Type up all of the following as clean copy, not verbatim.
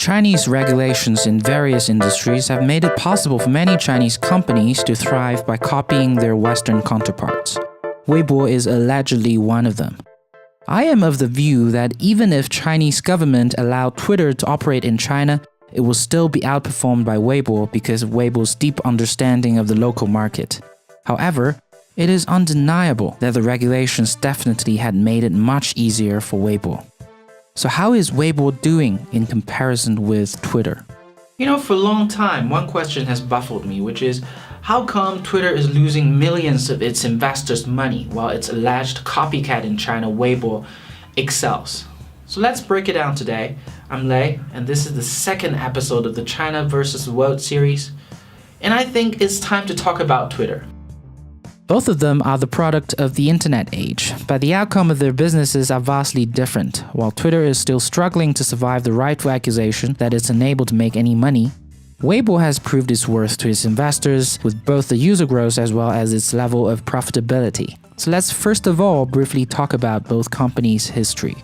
Chinese regulations in various industries have made it possible for many Chinese companies to thrive by copying their Western counterparts. Weibo is allegedly one of them. I am of the view that even if Chinese government allowed Twitter to operate in China, it will still be outperformed by Weibo because of Weibo's deep understanding of the local market. However, it is undeniable that the regulations definitely had made it much easier for Weibo. So how is Weibo doing in comparison with Twitter? For a long time, one question has baffled me, which is, how come Twitter is losing millions of its investors' money while its alleged copycat in China, Weibo, excels? So let's break it down today. I'm Lei, and this is the second episode of the China vs. the World series. And I think it's time to talk about Twitter. Both of them are the product of the internet age, but the outcome of their businesses are vastly different. While Twitter is still struggling to survive the rightful accusation that it's unable to make any money, Weibo has proved its worth to its investors with both the user growth as well as its level of profitability. So let's first of all briefly talk about both companies' history.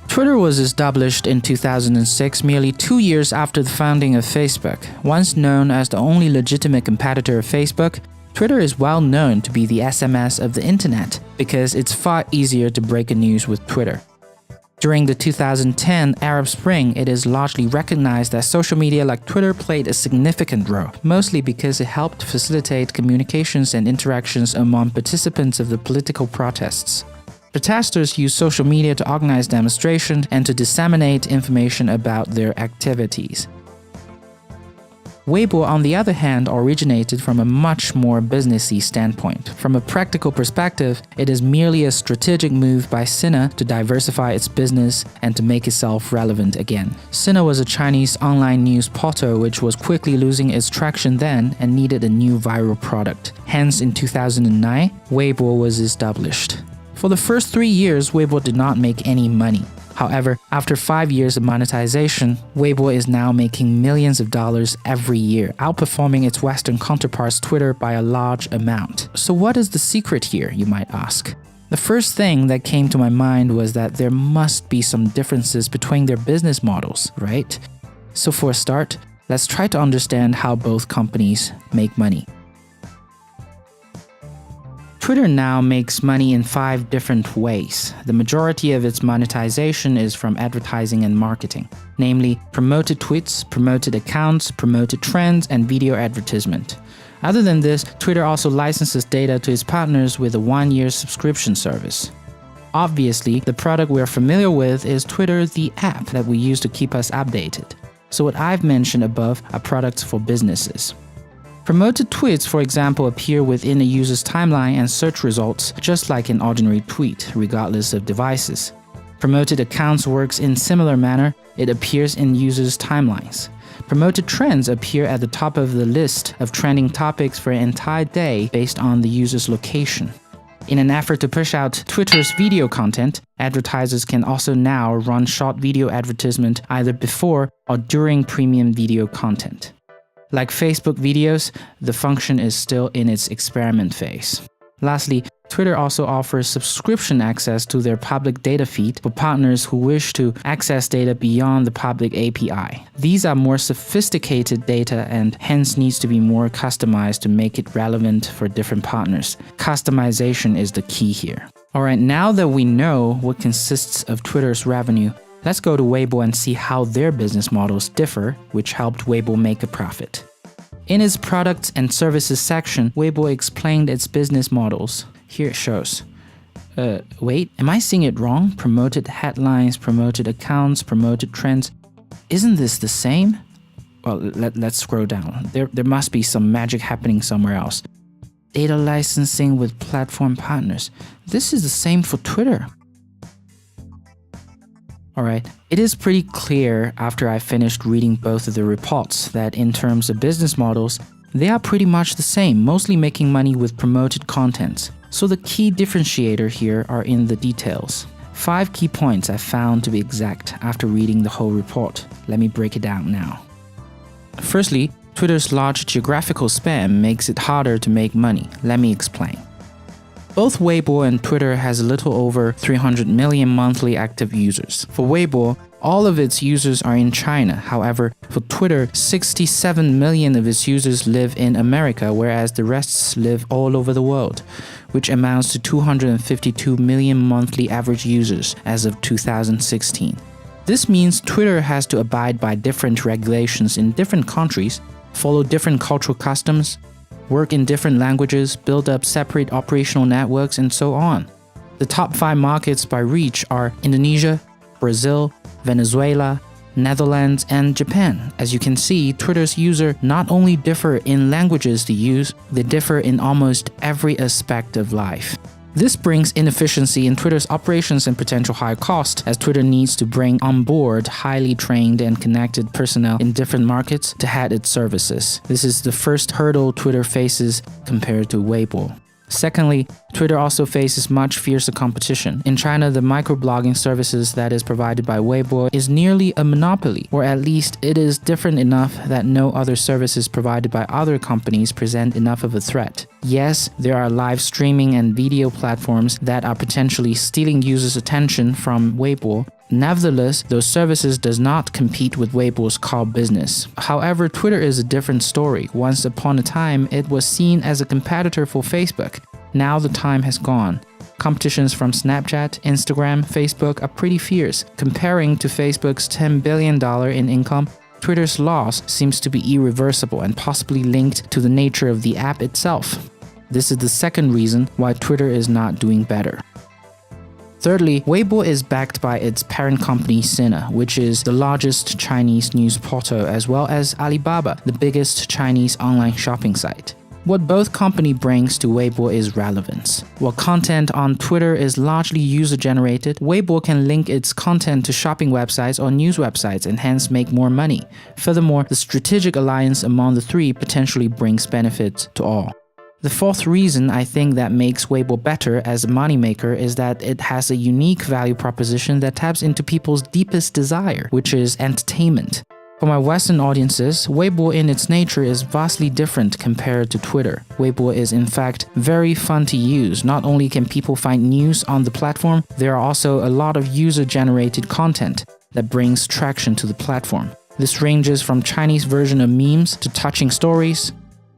Twitter was established in 2006, merely 2 years after the founding of Facebook. Once known as the only legitimate competitor of Facebook, Twitter is well known to be the SMS of the internet because it's far easier to break a news with Twitter. During the 2010 Arab Spring, it is largely recognized that social media like Twitter played a significant role, mostly because it helped facilitate communications and interactions among participants of the political protests. Protesters used social media to organize demonstrations and to disseminate information about their activities. Weibo, on the other hand, originated from a much more businessy standpoint. From a practical perspective, it is merely a strategic move by Sina to diversify its business and to make itself relevant again. Sina was a Chinese online news portal which was quickly losing its traction then and needed a new viral product. Hence, in 2009, Weibo was established. For the first 3 years, Weibo did not make any money. However, after 5 years of monetization, Weibo is now making millions of dollars every year, outperforming its Western counterparts Twitter by a large amount. So what is the secret here, you might ask? The first thing that came to my mind was that there must be some differences between their business models, right? So for a start, let's try to understand how both companies make money. Twitter now makes money in 5 different ways. The majority of its monetization is from advertising and marketing, namely promoted tweets, promoted accounts, promoted trends, and video advertisement. Other than this, Twitter also licenses data to its partners with a 1-year subscription service. Obviously, the product we are familiar with is Twitter, the app that we use to keep us updated. So what I've mentioned above are products for businesses. Promoted tweets, for example, appear within a user's timeline and search results just like an ordinary tweet, regardless of devices. Promoted accounts works in similar manner, it appears in users' timelines. Promoted trends appear at the top of the list of trending topics for an entire day based on the user's location. In an effort to push out Twitter's video content, advertisers can also now run short video advertisement either before or during premium video content. Like Facebook videos, the function is still in its experiment phase. Lastly, Twitter also offers subscription access to their public data feed for partners who wish to access data beyond the public API. These are more sophisticated data and hence needs to be more customized to make it relevant for different partners. Customization is the key here. Alright, now that we know what consists of Twitter's revenue, let's go to Weibo and see how their business models differ, which helped Weibo make a profit. In its products and services section, Weibo explained its business models. Here it shows. Wait, am I seeing it wrong? Promoted headlines, promoted accounts, promoted trends. Isn't this the same? Well, let's scroll down. There must be some magic happening somewhere else. Data licensing with platform partners. This is the same for Twitter. Alright, it is pretty clear after I finished reading both of the reports that in terms of business models, they are pretty much the same, mostly making money with promoted content. So the key differentiator here are in the details. 5 key points I found to be exact after reading the whole report. Let me break it down now. Firstly, Twitter's large geographical span makes it harder to make money. Let me explain. Both Weibo and Twitter has a little over 300 million monthly active users. For Weibo, All of its users are in China. However, for Twitter, 67 million of its users live in America, whereas the rest live all over the world, which amounts to 252 million monthly average users as of 2016. This means Twitter has to abide by different regulations in different countries, follow different cultural customs, work in different languages, build up separate operational networks, and so on. The top 5 markets by reach are Indonesia, Brazil, Venezuela, Netherlands, and Japan. As you can see, Twitter's users not only differ in languages they use, they differ in almost every aspect of life. This brings inefficiency in Twitter's operations and potential high cost, as Twitter needs to bring on board highly trained and connected personnel in different markets to head its services. This is the first hurdle Twitter faces compared to Weibo. Secondly, Twitter also faces much fiercer competition. In China, the microblogging services that is provided by Weibo is nearly a monopoly, or at least it is different enough that no other services provided by other companies present enough of a threat. Yes, there are live streaming and video platforms that are potentially stealing users' attention from Weibo. Nevertheless, those services does not compete with Weibo's core business. However, Twitter is a different story. Once upon a time, it was seen as a competitor for Facebook. Now the time has gone. Competitions from Snapchat, Instagram, Facebook are pretty fierce. Comparing to Facebook's $10 billion in income, Twitter's loss seems to be irreversible and possibly linked to the nature of the app itself. This is the second reason why Twitter is not doing better. Thirdly, Weibo is backed by its parent company Sina, which is the largest Chinese news portal, as well as Alibaba, the biggest Chinese online shopping site. What both companies brings to Weibo is relevance. While content on Twitter is largely user-generated, Weibo can link its content to shopping websites or news websites and hence make more money. Furthermore, the strategic alliance among the three potentially brings benefits to all. The fourth reason I think that makes Weibo better as a moneymaker is that it has a unique value proposition that taps into people's deepest desire, which is entertainment. For my Western audiences, Weibo in its nature is vastly different compared to Twitter. Weibo is in fact very fun to use. Not only can people find news on the platform, there are also a lot of user-generated content that brings traction to the platform. This ranges from Chinese version of memes to touching stories,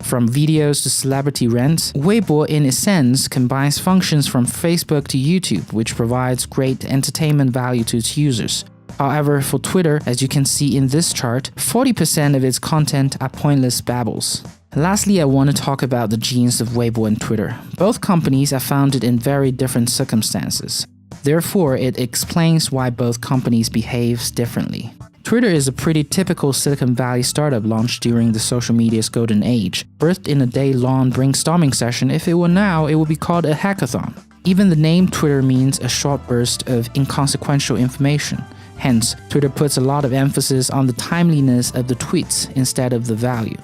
from videos to celebrity rants. Weibo in essence combines functions from Facebook to YouTube, which provides great entertainment value to its users. However, for Twitter, as you can see in this chart, 40% of its content are pointless babbles. Lastly, I want to talk about the genes of Weibo and Twitter. Both companies are founded in very different circumstances. Therefore, it explains why both companies behave differently. Twitter is a pretty typical Silicon Valley startup launched during the social media's golden age. Birthed in a day-long brainstorming session, if it were now, it would be called a hackathon. Even the name Twitter means a short burst of inconsequential information. Hence, Twitter puts a lot of emphasis on the timeliness of the tweets instead of the value,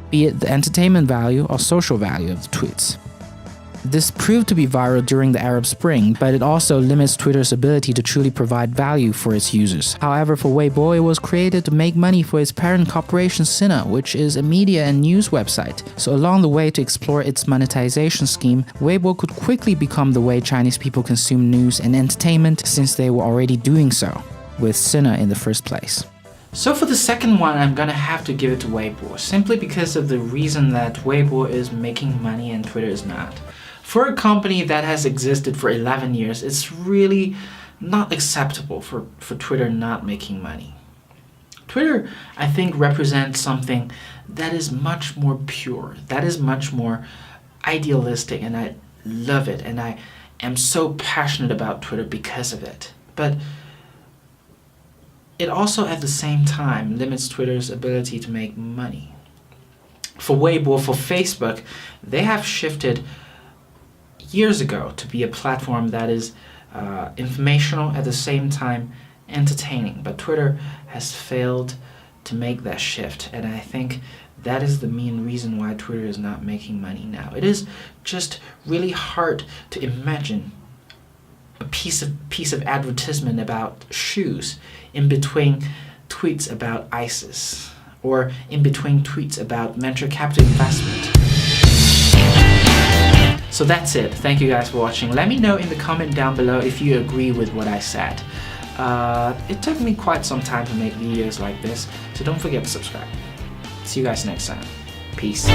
be it the entertainment value or social value of the tweets. This proved to be viral during the Arab Spring, but it also limits Twitter's ability to truly provide value for its users. However, for Weibo, it was created to make money for its parent corporation Sina, which is a media and news website. So along the way to explore its monetization scheme, Weibo could quickly become the way Chinese people consume news and entertainment, since they were already doing so with Sina in the first place. So for the second one, I'm gonna have to give it to Weibo, simply because of the reason that Weibo is making money and Twitter is not. For a company that has existed for 11 years, it's really not acceptable for Twitter not making money. Twitter, I think, represents something that is much more pure, that is much more idealistic, and I love it, and I am so passionate about Twitter because of it. But it also, at the same time, limits Twitter's ability to make money. For Weibo, for Facebook, they have shifted years ago to be a platform that is informational, at the same time entertaining. But Twitter has failed to make that shift, and I think that is the main reason why Twitter is not making money now. It is just really hard to imagine a piece of advertisement about shoes in between tweets about ISIS, or in between tweets about venture capital investment. So that's it. Thank you guys for watching. Let me know in the comment down below if you agree with what I said. It took me quite some time to make videos like this, so don't forget to subscribe. See you guys next time. Peace.